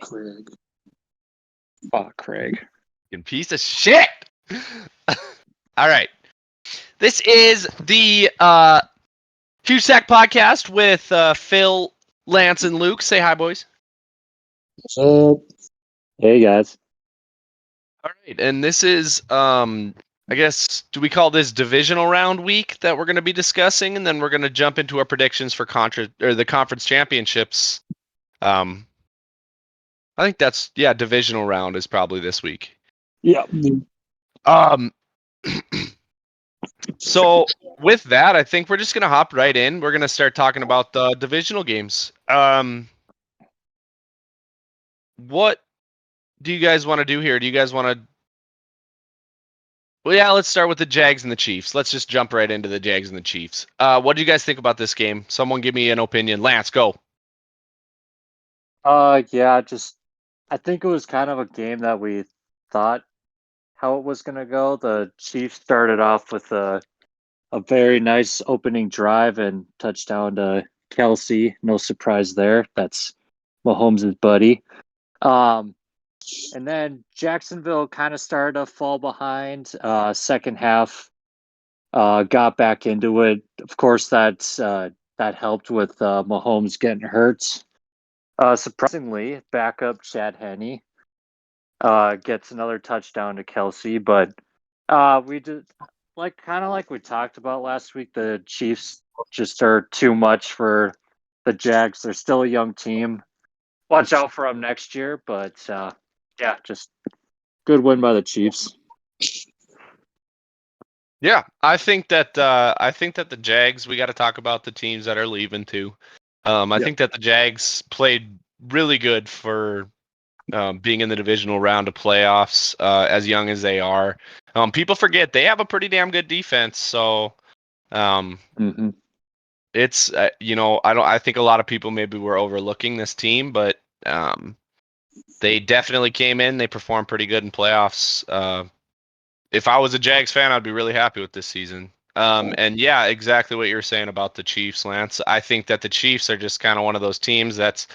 Craig. Fuck, Craig. You piece of shit! All right. This is the Huge Sack Podcast with Phil, Lance, and Luke. Say hi, boys. What's up? Hey, guys. All right. And this is, I guess, do we call this divisional round week that we're going to be discussing? And then we're going to jump into our predictions for the conference championships. I think that's, divisional round is probably this week. Yeah. So with that, I think we're just gonna hop right in. We're gonna start talking about the divisional games. What do you guys want to do here? Do you guys want to? Well, yeah, let's start with the Jags and the Chiefs. Let's just jump right into the Jags and the Chiefs. What do you guys think about this game? Someone give me an opinion. Lance, go. Yeah, I think it was kind of a game that we thought how it was going to go. The Chiefs started off with a very nice opening drive and touchdown to Kelsey. No surprise there. That's Mahomes' buddy. And then Jacksonville kind of started to fall behind. Second half, got back into it. Of course, that helped with Mahomes getting hurt. Surprisingly, backup Chad Henne gets another touchdown to Kelsey, but we did kind of like we talked about last week. The Chiefs just are too much for the Jags. They're still a young team. Watch out for them next year, but yeah, just good win by the Chiefs. Yeah, I think that the Jags. We got to talk about the teams that are leaving too. I think that the Jags played really good for being in the divisional round of playoffs as young as they are. People forget they have a pretty damn good defense. So it's I think a lot of people maybe were overlooking this team, but they definitely came in. They performed pretty good in playoffs. If I was a Jags fan, I'd be really happy with this season. And yeah, exactly what you're saying about the Chiefs, Lance. I think that the Chiefs are just kind of one of those teams that's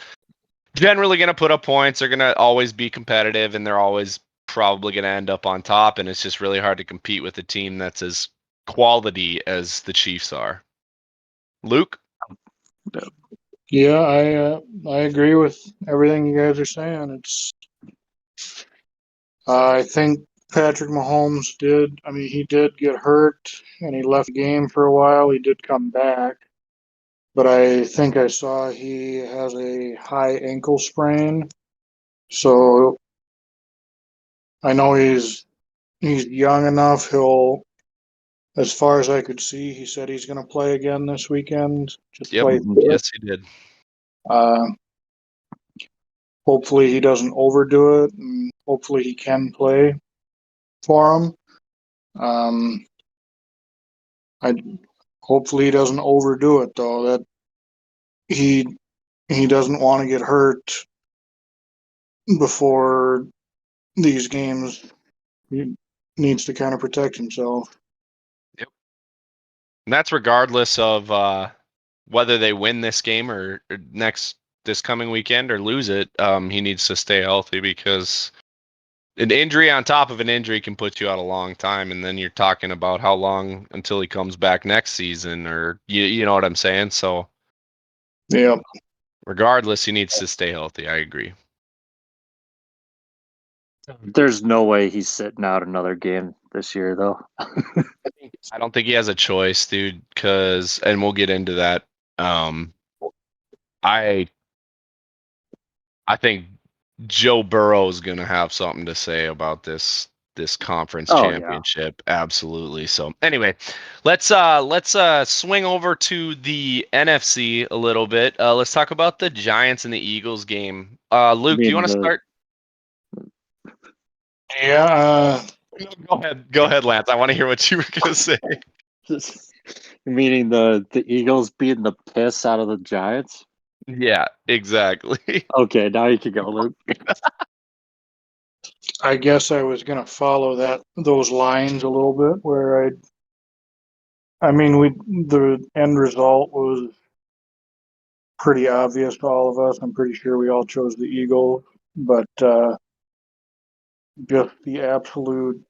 generally going to put up points. They're going to always be competitive, and they're always probably going to end up on top. And it's just really hard to compete with a team that's as quality as the Chiefs are. Luke? Yeah, I agree with everything you guys are saying. I think Patrick Mahomes did. I mean, he did get hurt and he left the game for a while. He did come back, but I think I saw he has a high ankle sprain. So I know he's young enough. As far as I could see, he said he's going to play again this weekend. Yep. Yes, he did. Hopefully he doesn't overdo it, and hopefully he can play for him. Hopefully he doesn't overdo it though. That he doesn't want to get hurt before these games. He needs to kind of protect himself. Yep. And that's regardless of whether they win this game or this coming weekend or lose it. He needs to stay healthy because an injury on top of an injury can put you out a long time, and then you're talking about how long until he comes back next season, or you know what I'm saying. So, yeah. Regardless, he needs to stay healthy. I agree. There's no way he's sitting out another game this year, though. I don't think he has a choice, dude. And we'll get into that. I think Joe Burrow is going to have something to say about this conference championship. Yeah. Absolutely. So anyway, let's swing over to the NFC a little bit. Let's talk about the Giants and the Eagles game. Luke, do you want to start? Yeah. Go ahead, Lance. I want to hear what you were going to say. Meaning the Eagles beating the piss out of the Giants? Yeah, exactly. Okay, now you can go, Luke. I guess I was going to follow those lines a little bit where the end result was pretty obvious to all of us. I'm pretty sure we all chose the Eagles, but just the absolute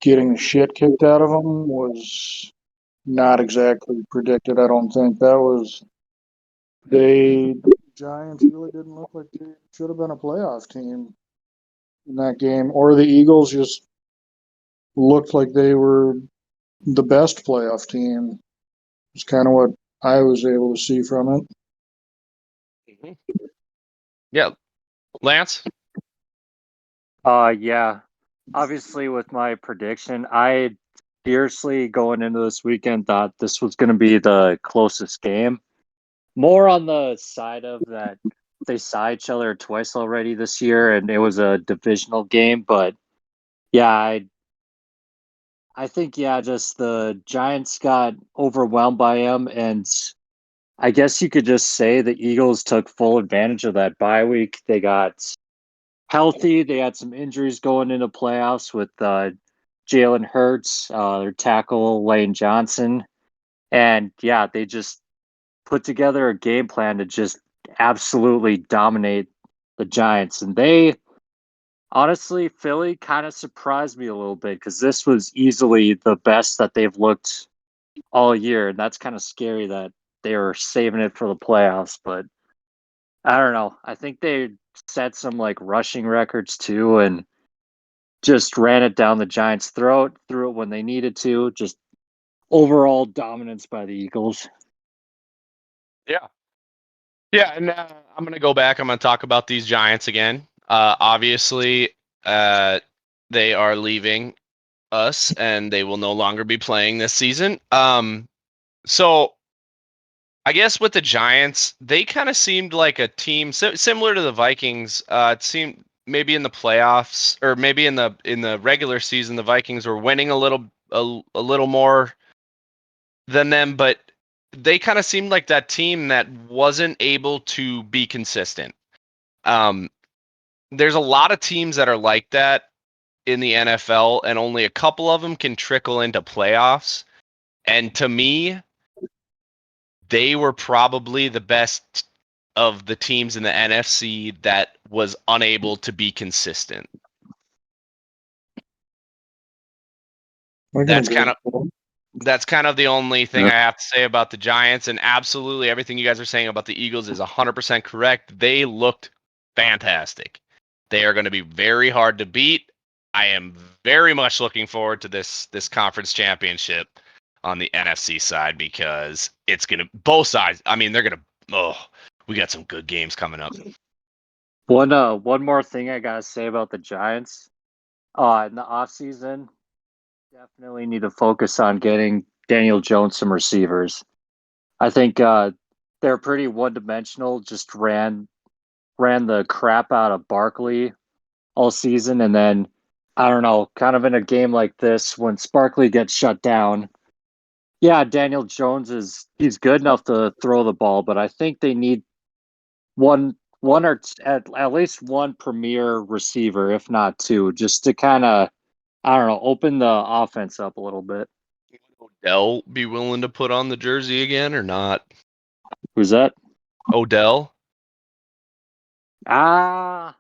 getting the shit kicked out of them was not exactly predicted. I don't think that was they. Giants really didn't look like they should have been a playoff team in that game, or the Eagles just looked like they were the best playoff team. It's kind of what I was able to see from it. Mhm. Yeah, Lance. Yeah. Obviously, with my prediction, I fiercely going into this weekend thought this was going to be the closest game. More on the side of that they saw each other twice already this year, and it was a divisional game. But yeah, I think just the Giants got overwhelmed by him, and I guess you could just say the Eagles took full advantage of that bye week. They got healthy. They had some injuries going into playoffs with Jalen Hurts, their tackle Lane Johnson, and yeah, they just put together a game plan to just absolutely dominate the Giants. And they honestly, Philly kind of surprised me a little bit because this was easily the best that they've looked all year, and that's kind of scary that they were saving it for the playoffs. But I don't know. I think they set some like rushing records too, and just ran it down the Giants' throat, threw it when they needed to. Just overall dominance by the Eagles. Yeah. Yeah, and I'm going to go back. I'm going to talk about these Giants again. Obviously, they are leaving us, and they will no longer be playing this season. So I guess with the Giants, they kind of seemed like a team similar to the Vikings. It seemed maybe in the playoffs or maybe in the regular season, the Vikings were winning a little more than them, but they kind of seemed like that team that wasn't able to be consistent. Um, there's a lot of teams that are like that in the NFL, and only a couple of them can trickle into playoffs. And to me, they were probably the best of the teams in the NFC that was unable to be consistent. I can That's agree kind with of that. that's kind of the only thing Yeah. I have to say about the Giants. And absolutely everything you guys are saying about the Eagles is 100% correct. They looked fantastic. They are going to be very hard to beat. I am very much looking forward to this conference championship on the NFC side because it's going to both sides. I mean, they're going to we got some good games coming up. One more thing I gotta say about the Giants. In the offseason, definitely need to focus on getting Daniel Jones some receivers. I think they're pretty one dimensional, just ran the crap out of Barkley all season, and then I don't know, kind of in a game like this when Sparkley gets shut down. Yeah, Daniel Jones he's good enough to throw the ball, but I think they need one or at least one premier receiver, if not two, just to kind of I don't know, open the offense up a little bit. Odell be willing to put on the jersey again or not? Who's that? Odell? Ah,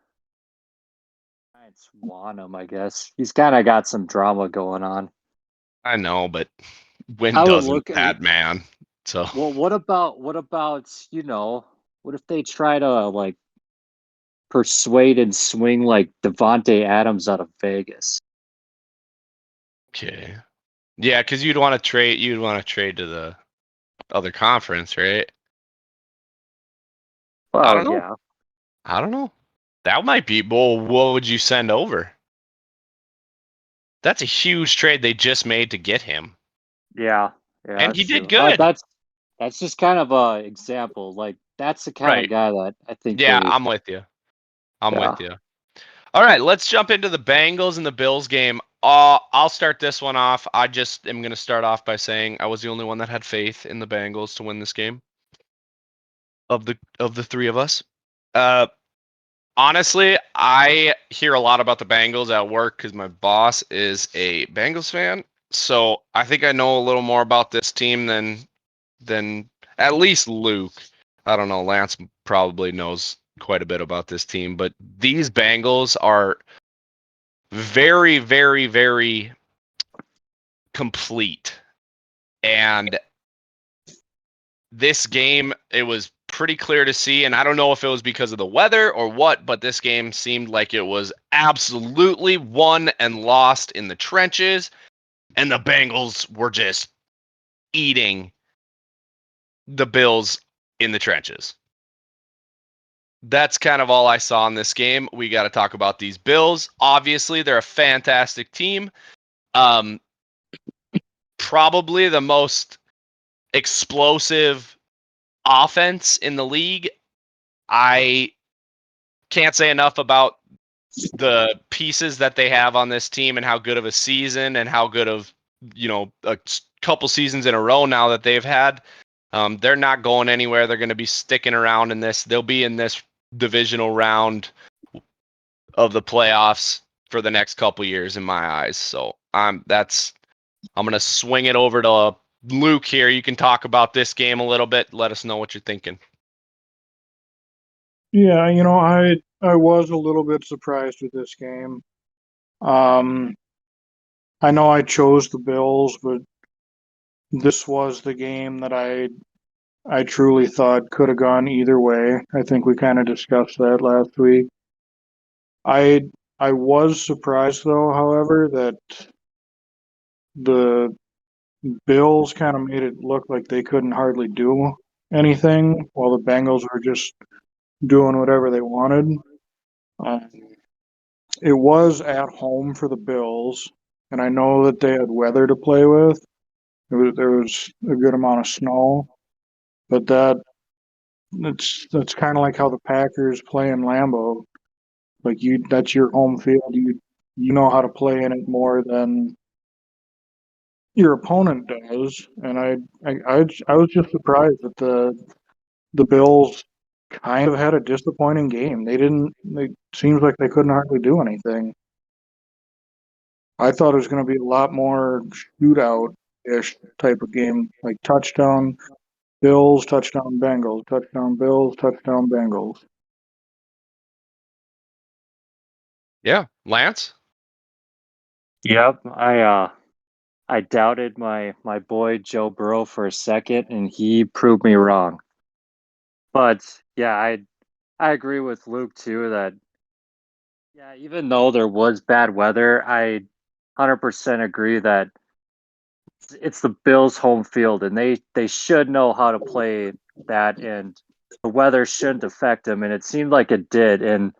Giants want him, I guess. He's kind of got some drama going on. I know, but when I would doesn't look at that, man? So well, what about what if they try to like persuade and swing like Devonte Adams out of Vegas? okay. Yeah, because you'd want to trade to the other conference, right? I Well, don't know. yeah, I don't know. That might be. Well, what would you send over? That's a huge trade they just made to get him, yeah, yeah, and he that's did true. good. That's just kind of a example. Like that's the kind of Right. guy that I think Yeah, they, I'm with you. I'm yeah. with you. All right, let's jump into the Bengals and the Bills game. I'll start this one off. I just am going to start off by saying I was the only one that had faith in the Bengals to win this game of the three of us. Uh, Honestly, I hear a lot about the Bengals at work because my boss is a Bengals fan. So I think I know a little more about this team than at least Luke. I don't know. Lance probably knows quite a bit about this team, but these Bengals are very, very, very complete. And this game, it was pretty clear to see. And I don't know if it was because of the weather or what, but this game seemed like it was absolutely won and lost in the trenches. And the Bengals were just eating the Bills in the trenches. That's kind of all I saw in this game. We got to talk about these Bills. Obviously, they're a fantastic team. Probably the most explosive offense in the league. I can't say enough about the pieces that they have on this team and how good of a season and how good of, a couple seasons in a row now that they've had. They're not going anywhere. They're going to be sticking around in this. They'll be in this divisional round of the playoffs for the next couple years in my eyes. So I'm going to swing it over to Luke here. You can talk about this game a little bit. Let us know what you're thinking. Yeah, I was a little bit surprised with this game. I know I chose the Bills, but this was the game that I truly thought could have gone either way. I think we kind of discussed that last week. I I was surprised though, however, that the Bills kind of made it look like they couldn't hardly do anything, while the Bengals were just doing whatever they wanted. Um, it was at home for the Bills, and I know that they had weather to play with. There was a good amount of snow, but that's kind of like how the Packers play in Lambeau. Like that's your home field. You know how to play in it more than your opponent does. And I was just surprised that the Bills kind of had a disappointing game. They didn't. It seems like they couldn't hardly do anything. I thought it was going to be a lot more shootout ish type of game, like touchdown Bills, touchdown Bengals, touchdown Bills, touchdown Bengals. Yeah, Lance? Yep, I doubted my boy Joe Burrow for a second, and he proved me wrong. But yeah, I agree with Luke too that yeah, even though there was bad weather, I 100% agree that it's the Bills' home field, and they should know how to play that, and the weather shouldn't affect them, and it seemed like it did. And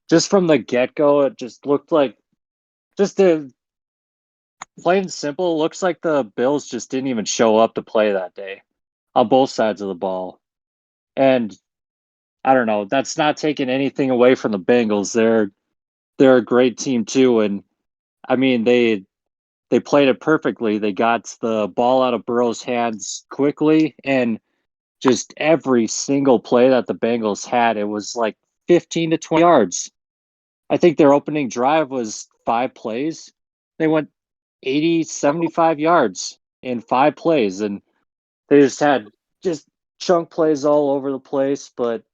just from the get go, it just looked like just the plain and simple. Looks like the Bills just didn't even show up to play that day on both sides of the ball, and I don't know. That's not taking anything away from the Bengals. They're a great team too, and I mean they played it perfectly. They got the ball out of Burrow's hands quickly, and just every single play that the Bengals had, it was like 15 to 20 yards. I think their opening drive was 5 plays. They went 80, 75 yards in 5 plays, and they just had just chunk plays all over the place. But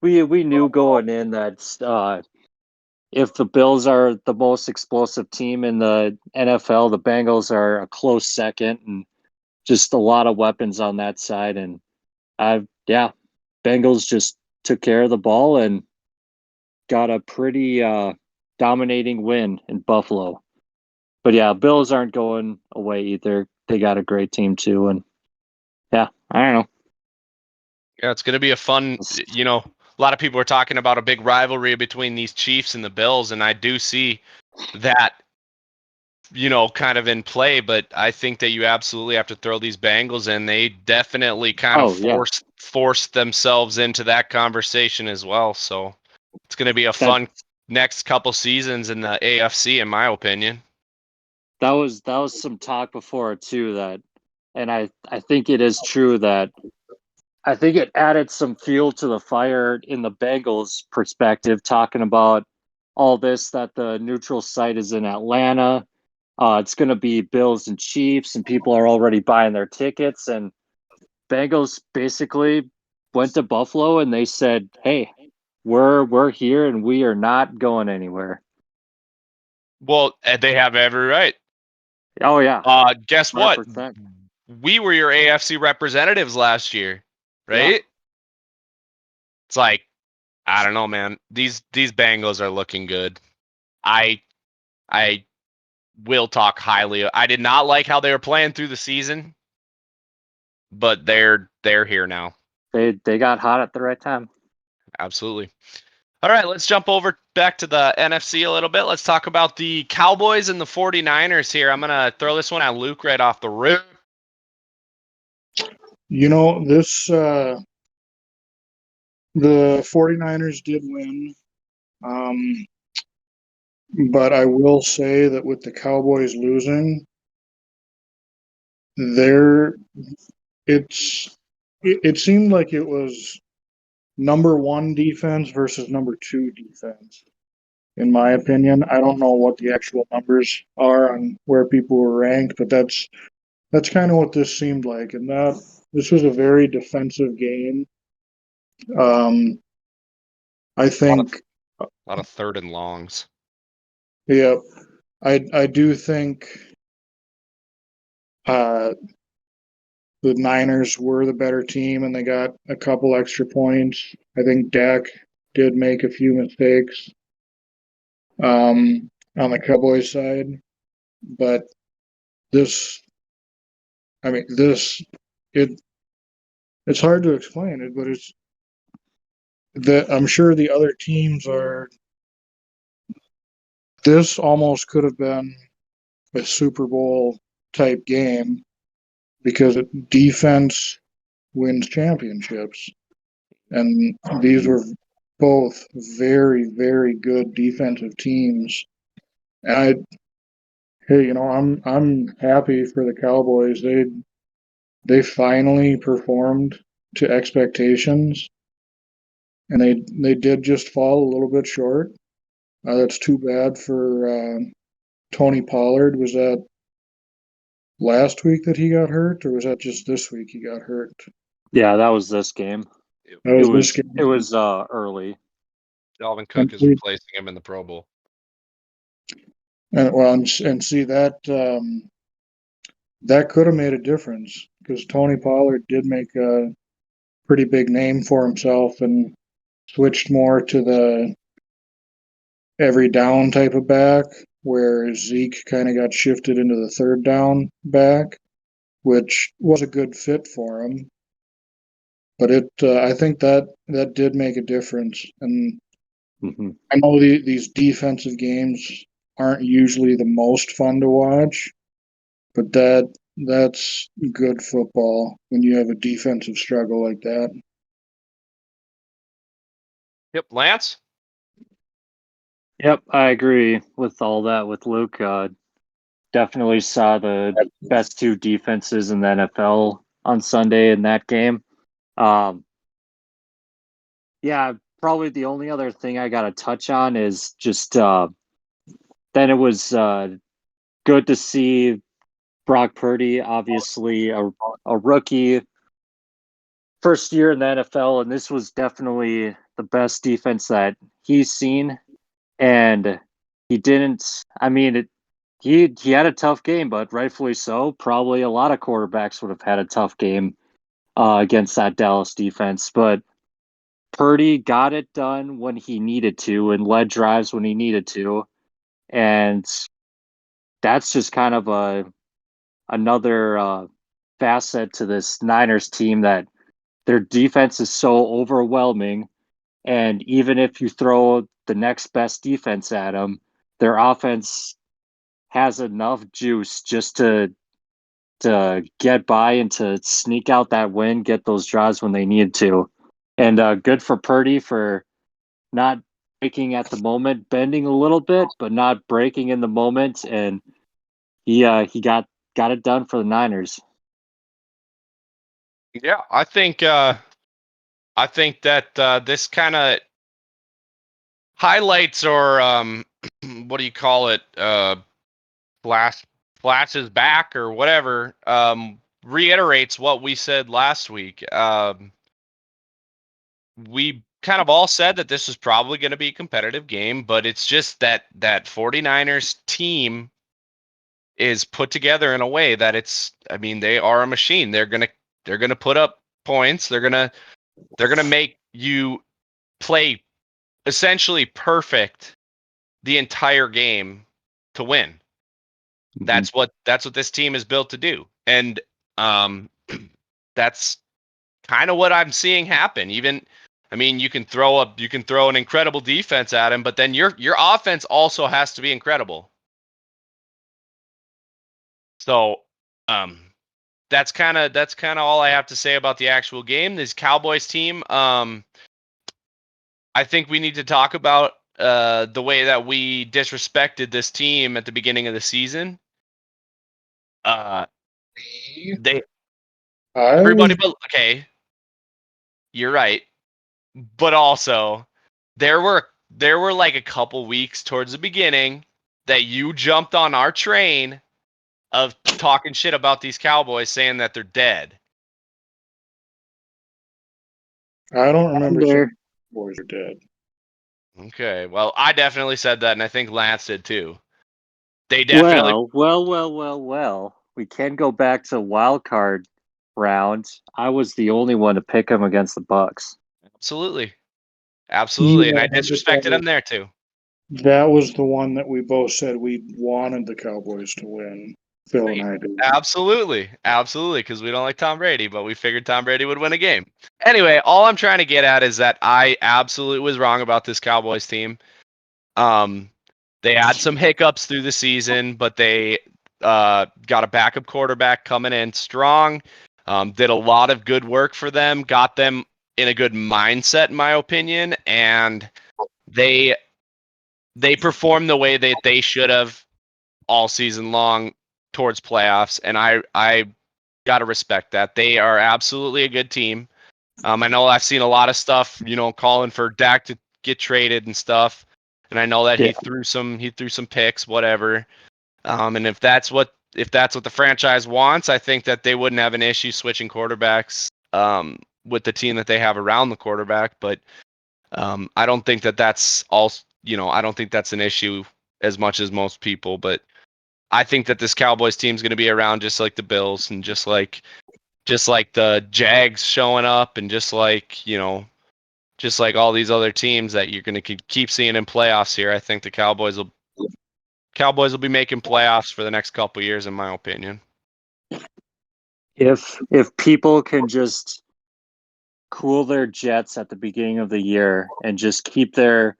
we knew going in that if the Bills are the most explosive team in the NFL, the Bengals are a close second, and just a lot of weapons on that side. And yeah, Bengals just took care of the ball and got a pretty dominating win in Buffalo. But yeah, Bills aren't going away either. They got a great team too, and yeah, I don't know. Yeah, it's going to be a fun, a lot of people are talking about a big rivalry between these Chiefs and the Bills, and I do see that, kind of in play, but I think that you absolutely have to throw these Bengals in. They definitely kind of Oh yeah, forced themselves into that conversation as well. So it's going to be a that fun next couple seasons in the AFC, in my opinion. that was some talk before too. And I think it is true that I think it added some fuel to the fire in the Bengals' perspective, talking about all this that the neutral site is in Atlanta. It's going to be Bills and Chiefs, and people are already buying their tickets. And Bengals basically went to Buffalo and they said, "Hey, we're here and we are not going anywhere." Well, they have every right. Oh yeah, Guess what? 100%. We were your AFC representatives last year, right? Yeah. It's like, I don't know, man. These Bengals are looking good. I I will talk highly. I did not like how they were playing through the season, but they're here now. They got hot at the right time. Absolutely. All right, let's jump over back to the NFC a little bit. Let's talk about the Cowboys and the 49ers here. I'm going to throw this one at Luke right off the rip. You know, the 49ers did win. Um, but I will say that with the Cowboys losing, there it seemed like it was number one defense versus number two defense, in my opinion. I don't know what the actual numbers are on where people were ranked, but that's kind of what this seemed like. And that this was a very defensive game. Um, I think, A lot of third and longs. yeah, I do think uh, the Niners were the better team and they got a couple extra points. I think Dak did make a few mistakes on the Cowboys side, but this, I mean, this, it, it's hard to explain it, but it's that I'm sure the other teams are. This almost could have been a Super Bowl type game because defense wins championships. And these were both very, very good defensive teams. And hey, I'm happy for the Cowboys. They finally performed to expectations, and they did just fall a little bit short. That's too bad for Tony Pollard. Was that last week that he got hurt, or was that just this week he got hurt? Yeah, that was this game. That was this game. It was early. Dalvin Cook is replacing him in the Pro Bowl. And well, and see that that could have made a difference because Tony Pollard did make a pretty big name for himself and switched more to the every down type of back, where Zeke kind of got shifted into the third down back, which was a good fit for him. But I think that did make a difference. And I know these defensive games aren't usually the most fun to watch, but that's good football when you have a defensive struggle like that. Yep, Lance? Yep, I agree with all that with Luke. Definitely saw the best two defenses in the NFL on Sunday in that game. Yeah, probably the only other thing I got to touch on is just then it was good to see Brock Purdy, obviously a rookie, first year in the NFL, and this was definitely the best defense that he's seen. And he didn't. I mean, he had a tough game, but rightfully so. Probably a lot of quarterbacks would have had a tough game against that Dallas defense, but Purdy got it done when he needed to and led drives when he needed to, and that's just kind of another facet to this Niners team that their defense is so overwhelming. And even if you throw the next best defense at them, their offense has enough juice just to get by and to sneak out that win, get those drives when they need to. And good for Purdy for not breaking at the moment, bending a little bit, but not breaking in the moment. And he got it done for the Niners. Yeah, I think that this kind of highlights or what do you call it? Flashes back or whatever. Reiterates what we said last week. we kind of all said that this was probably going to be a competitive game, but it's just that 49ers team is put together in a way that I mean, they are a machine. They're going to put up points. They're going to make you play essentially perfect the entire game to win. That's what this team is built to do. And that's kind of what I'm seeing happen. Even, I mean, you can throw an incredible defense at him, but then your offense also has to be incredible. So, that's kind of all I have to say about the actual game. This Cowboys team, I think we need to talk about the way that we disrespected this team at the beginning of the season. They everybody, I but okay, you're right. But also, there were like a couple weeks towards the beginning that you jumped on our train of talking shit about these Cowboys, saying that they're dead. I don't remember saying There. the boys are dead. Okay, well, I definitely said that, and I think Lance did too. They definitely, Well. We can go back to wild card round. I was the only one to pick him against the Bucks. absolutely, Yeah, and I but disrespected them there too. that was the one that we both said we wanted the Cowboys to win. Phil and Right. I did. Absolutely, because we don't like Tom Brady, but we figured Tom Brady would win a game. Anyway, all I'm trying to get at is that I absolutely was wrong about this Cowboys team. Um, they had some hiccups through the season, but they got a backup quarterback coming in strong. Did a lot of good work for them, got them in a good mindset, in my opinion, and they performed the way that they should have all season long towards playoffs, and I got to respect that. They are absolutely a good team. I know I've seen a lot of stuff, calling for Dak to get traded and stuff, and I know that Yeah. he threw some picks, whatever. And if that's what the franchise wants, I think that they wouldn't have an issue switching quarterbacks with the team that they have around the quarterback. But I don't think that that's all. I don't think that's an issue as much as most people. But I think that this Cowboys team is going to be around just like the Bills and just like the Jags showing up and just like all these other teams that you're going to keep seeing in playoffs here. I think the Cowboys will be making playoffs for the next couple years, in my opinion. If people can just cool their jets at the beginning of the year and just keep their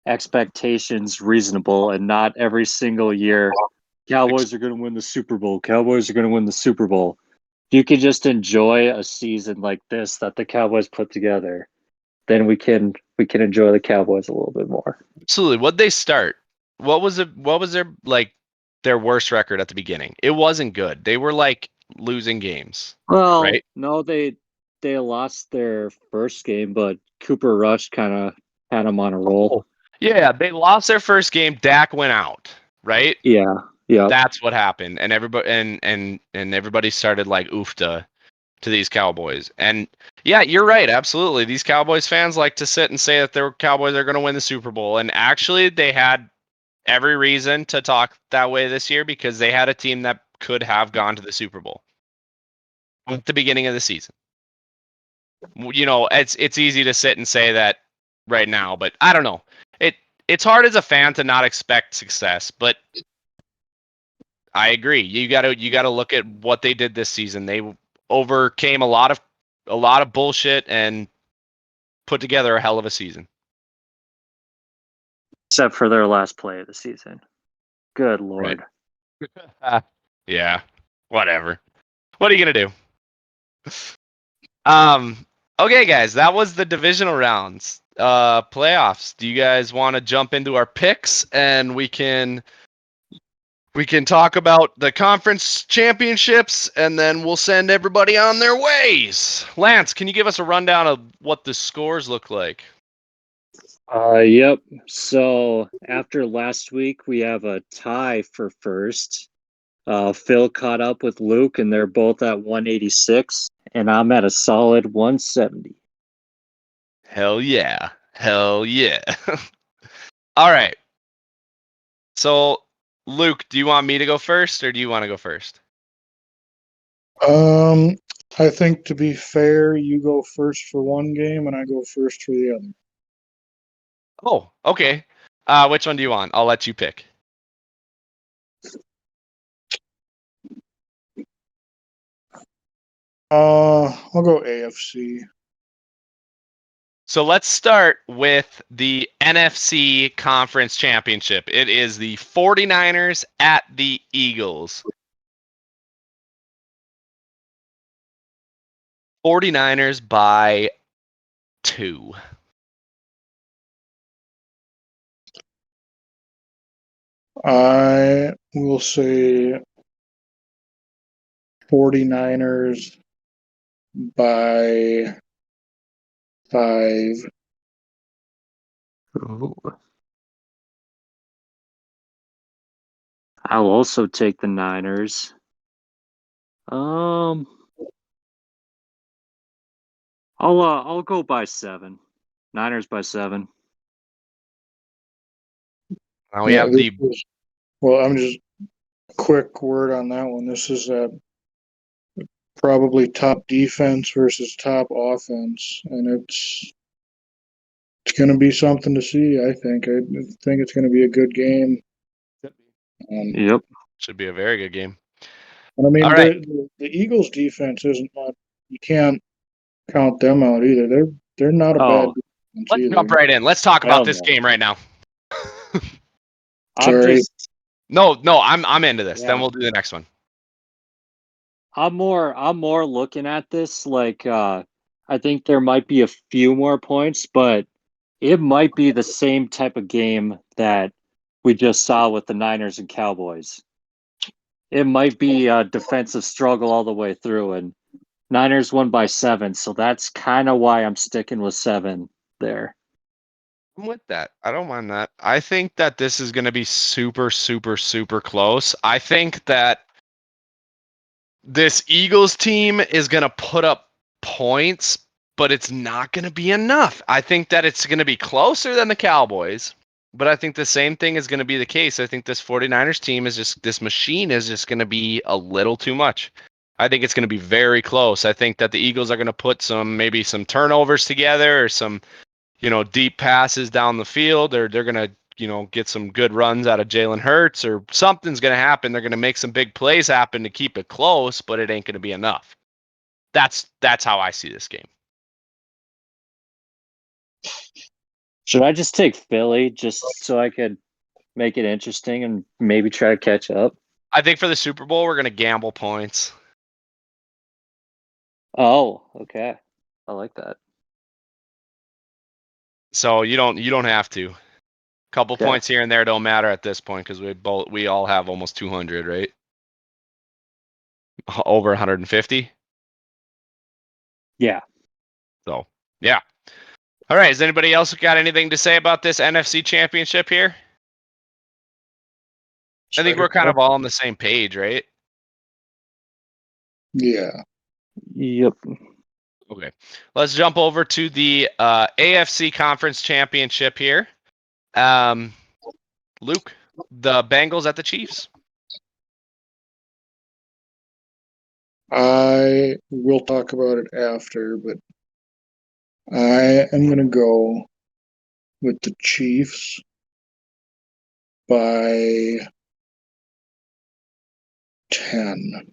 expectations reasonable and not every single year Cowboys are going to win the Super Bowl. Cowboys are going to win the Super Bowl. If you could just enjoy a season like this that the Cowboys put together, then we can enjoy the Cowboys a little bit more. Absolutely. What'd they start? What was it? What was their worst record at the beginning? It wasn't good. They were like losing games, Well, right? no, they lost their first game, but Cooper Rush kind of had them on a roll. Oh, yeah, they lost their first game. Dak went out, right? Yeah, yeah. That's what happened, and everybody and everybody started like oofta to these Cowboys. And yeah, you're right. Absolutely, these Cowboys fans like to sit and say that their Cowboys are going to win the Super Bowl, and actually, they had every reason to talk that way this year because they had a team that could have gone to the Super Bowl at the beginning of the season. It's easy to sit and say that right now, but I don't know. It's hard as a fan to not expect success, but I agree. You gotta look at what they did this season. They overcame a lot of bullshit and put together a hell of a season. Except for their last play of the season. Good Right. Lord. Yeah. Whatever. What are you gonna do? Okay, guys, that was the divisional rounds. Playoffs. Do you guys want to jump into our picks and we can talk about the conference championships and then we'll send everybody on their ways. Lance, can you give us a rundown of what the scores look like? Yep. So after last week, we have a tie for first. Phil caught up with Luke, and they're both at 186, and I'm at a solid 170. Hell yeah. Hell yeah. All right. So, Luke, do you want me to go first or do you want to go first? I think to be fair, you go first for one game and I go first for the other. Oh, okay. Which one do you want? I'll let you pick. I'll go AFC. So let's start with the NFC Conference Championship. It is the 49ers at the Eagles. 49ers by 2. I will say 49ers by 5. Ooh. I'll also take the Niners. I'll go by 7. Niners by 7. Now we Yeah, have the well, I'm just quick word on that one. This is probably top defense versus top offense, and it's going to be something to see. I think it's going to be a good game. Yep. should be a very good game. And I mean, All right. the Eagles' defense isn't not. You can't count them out either. They're not a bad Oh, defense Let's either. jump right in. Let's talk about hell this no. game right now. I'm Sorry. just No, I'm into this. Then yeah. we'll do the next one. I'm more looking at this like I think there might be a few more points, but it might be the same type of game that we just saw with the Niners and Cowboys. It might be a defensive struggle all the way through, and Niners won by 7, so that's kind of why I'm sticking with 7 there. I'm with that. I don't mind that. I think that this is going to be super, super, super close. I think that this Eagles team is going to put up points, but it's not going to be enough. I think that it's going to be closer than the Cowboys, but I think the same thing is going to be the case. I think this 49ers team is just, this machine is just going to be a little too much. I think it's going to be very close. I think that the Eagles are going to put maybe some turnovers together or some, deep passes down the field, or they're going to, get some good runs out of Jalen Hurts, or something's going to happen. They're going to make some big plays happen to keep it close, but it ain't going to be enough. That's how I see this game. Should I just take Philly just so I could make it interesting and maybe try to catch up? I think for the Super Bowl, we're going to gamble points. Oh, okay. I like that. So you don't have to. Couple Okay. points here and there don't matter at this point because we all have almost 200, right? Over 150. Yeah. So yeah. All right. Has anybody else got anything to say about this NFC Championship here? I think we're kind of all on the same page, right? Yeah. Yep. Okay. Let's jump over to the AFC Conference Championship here. Luke, the Bengals at the Chiefs. I will talk about it after, but I am going to go with the Chiefs by 10.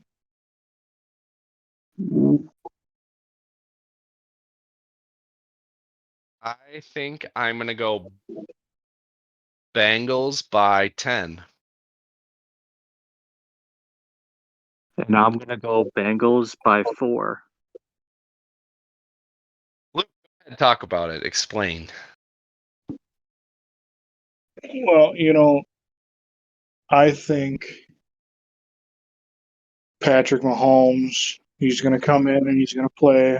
I think I'm going to go Bengals by 10. And I'm gonna go Bengals by 4. Luke, go ahead and talk about it. Explain. Well, I think Patrick Mahomes, he's going to come in and he's going to play.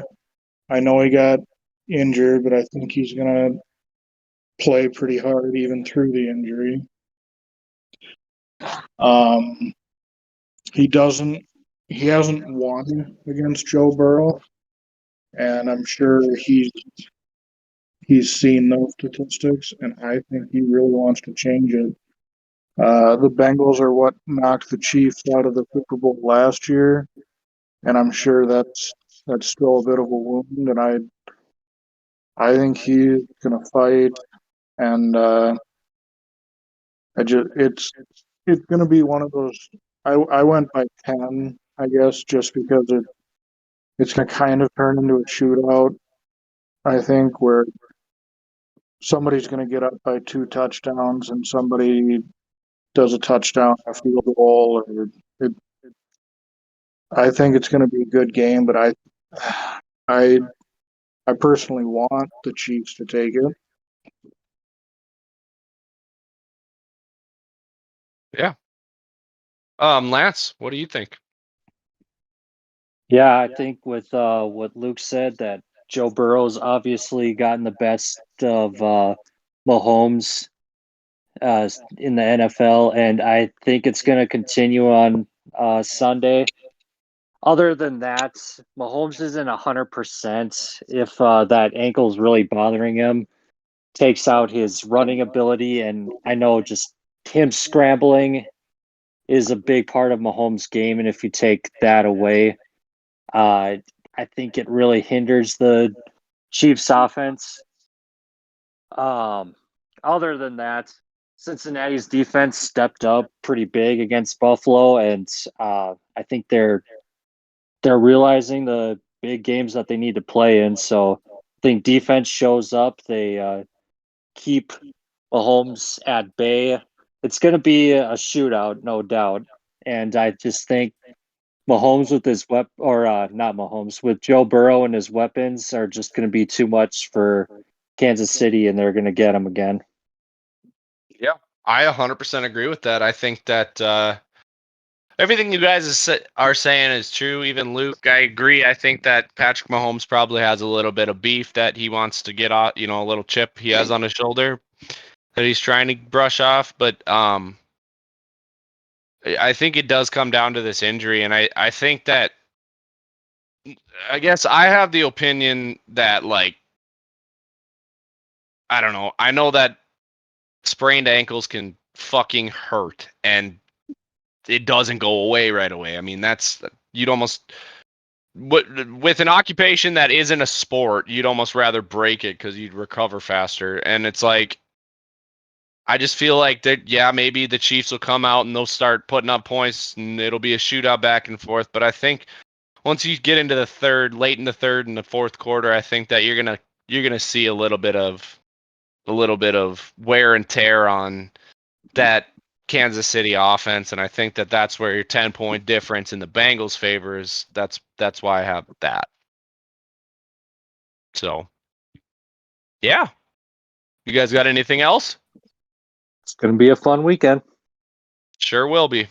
I know he got injured, but I think he's going to play pretty hard even through the injury. Um, he hasn't won against Joe Burrow, and I'm sure he's seen those statistics, and I think he really wants to change it. The Bengals are what knocked the Chiefs out of the Super Bowl last year, and I'm sure that's still a bit of a wound. And I think he's gonna fight, and it's gonna be one of those. I went by 10, I guess, just because it's gonna kind of turn into a shootout. I think where somebody's gonna get up by 2 touchdowns and somebody does a touchdown, a field goal, or it, I think it's going to be a good game, but I, I personally want the Chiefs to take it. Yeah. Lance, what do you think? Yeah, I think with what Luke said, that Joe Burrow's obviously gotten the best of Mahomes in the NFL, and I think it's going to continue on Sunday. Other than that, Mahomes isn't 100%. If that ankle's really bothering him, takes out his running ability, and I know just him scrambling is a big part of Mahomes' game, and if you take that away, uh, I think it really hinders the Chiefs' offense. Um, Other than that, Cincinnati's defense stepped up pretty big against Buffalo, and I think they're realizing the big games that they need to play in. So I think defense shows up. They keep Mahomes at bay. It's going to be a shootout, no doubt. And I just think Mahomes with his not Mahomes, with Joe Burrow and his weapons are just going to be too much for Kansas City, and they're going to get him again. Yeah, I 100% agree with that. I think that everything you guys are saying is true. Even Luke, I agree. I think that Patrick Mahomes probably has a little bit of beef that he wants to get off, a little chip he has on his shoulder that he's trying to brush off. But I think it does come down to this injury. And I think that, I guess I have the opinion that, like, I don't know. I know that sprained ankles can fucking hurt and it doesn't go away right away. I mean, you'd almost, with an occupation that isn't a sport, you'd almost rather break it because you'd recover faster. And it's like, I just feel like that, yeah, maybe the Chiefs will come out and they'll start putting up points and it'll be a shootout back and forth. But I think once you get into late in the third and the fourth quarter, I think that you're gonna see a little bit of wear and tear on that Kansas City offense, and I think that that's where your 10-point difference in the Bengals favors. That's why I have that. So, yeah. You guys got anything else? It's going to be a fun weekend. Sure will be.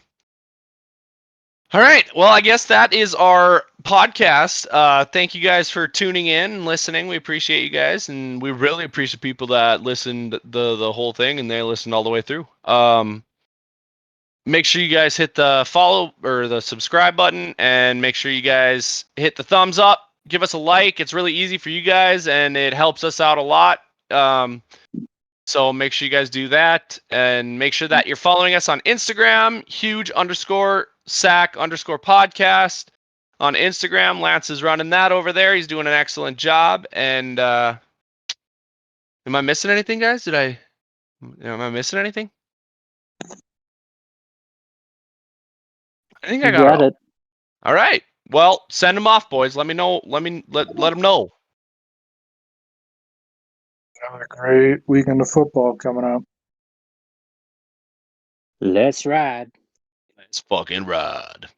All right. Well, I guess that is our podcast. Thank you guys for tuning in and listening. We appreciate you guys, and we really appreciate people that listened the whole thing and they listened all the way through. Make sure you guys hit the follow or the subscribe button, and make sure you guys hit the thumbs up. Give us a like. It's really easy for you guys, and it helps us out a lot. So make sure you guys do that, and make sure that you're following us on Instagram, huge_sack_podcast on Instagram. Lance is running that over there. He's doing an excellent job. And am I missing anything, guys? Am I missing anything? I think I You got got it it. all right. Well, send them off, boys. Let me know. Let them know. Have a great weekend of football coming up. Let's ride. Let's fucking ride.